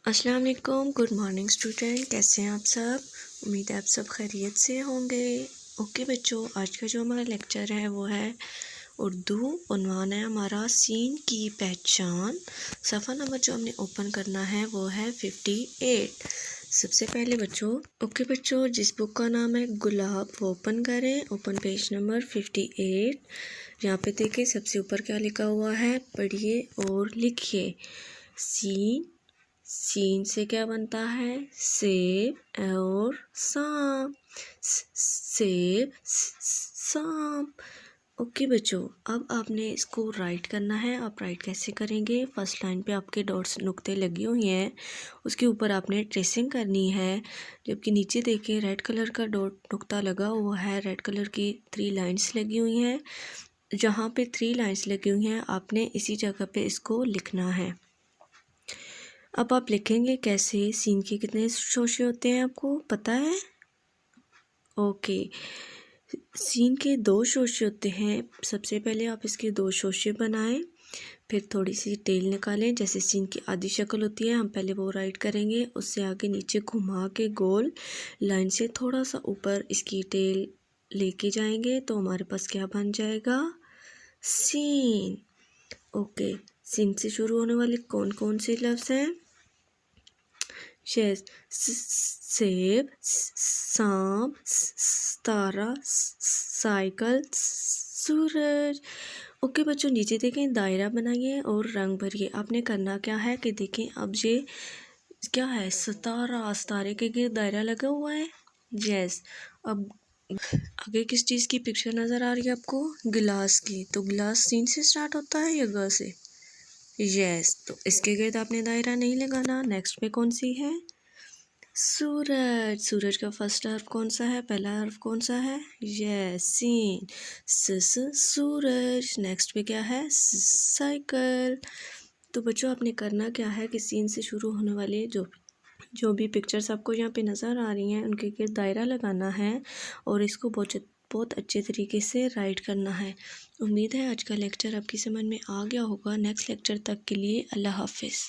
अस्सलाम वालेकुम, good morning student. कैसे हैं आप सब? उम्मीद है आप सब खैरियत से होंगे। ओके बच्चों, आज का जो हमारा लेक्चर है वो है उर्दू। उन्वान है हमारा सीन की पहचान। सफ़ा नंबर जो हमने ओपन करना है वो है 58। सबसे पहले बच्चों जिस बुक का नाम है गुलाब वो ओपन करें। Open page number 58। यहाँ पे देखिए सबसे ऊपर क्या लिखा हुआ है, पढ़िए और लिखिए। सीन से क्या बनता है, सेब और सांप। सेब सांप। ओके बच्चों, अब आपने इसको राइट करना है। आप राइट कैसे करेंगे? फर्स्ट लाइन पे आपके डॉट्स नुक्ते लगी हुई हैं, उसके ऊपर आपने ट्रेसिंग करनी है। जबकि नीचे देखिए रेड कलर का डॉट नुक्ता लगा हुआ है, रेड कलर की 3 लाइन्स लगी हुई हैं। जहाँ पे 3 लाइन्स लगी हुई हैं आपने इसी जगह पे इसको लिखना है। अब आप लिखेंगे कैसे? सीन के कितने शोशे होते हैं आपको पता है? ओके, सीन के 2 शोशे होते हैं। सबसे पहले आप इसके 2 शोशे बनाएं, फिर थोड़ी सी टेल निकालें। जैसे सीन की आधी शक्ल होती है, हम पहले वो राइट करेंगे, उससे आगे नीचे घुमा के गोल लाइन से थोड़ा सा ऊपर इसकी टेल लेके जाएंगे तो हमारे पास क्या बन जाएगा, सीन। ओके, सीन से शुरू होने वाले कौन कौन से लफ्ज़ हैं? शेर, सेब, सांप, तारा, साइकिल, सूरज। ओके बच्चों, नीचे देखें दायरा बनाइए और रंग भरिए। आपने करना क्या है कि देखें, अब ये क्या है, सितारा, सितारे के गिर्द दायरा लगा हुआ है। यस, अब आगे किस चीज़ की पिक्चर नज़र आ रही है आपको? गिलास की। तो गिलास सीन से स्टार्ट होता है या ग से? यस, तो इसके गिर्द आपने दायरा नहीं लगाना। नेक्स्ट पे कौन सी है? सूरज। सूरज का फर्स्ट हर्फ कौन सा है? पहला हर्फ कौन सा है? Yes, scene. सूरज। नेक्स्ट पे क्या है? साइकिल। तो बच्चों आपने करना क्या है कि सीन से शुरू होने वाले जो भी पिक्चर्स आपको यहाँ पे नज़र आ रही हैं उनके गिर्द दायरा लगाना है और इसको बहुत अच्छे तरीके से राइट करना है। उम्मीद है आज का लेक्चर आपकी समझ में आ गया होगा। नेक्स्ट लेक्चर तक के लिए अल्लाह हाफिज़।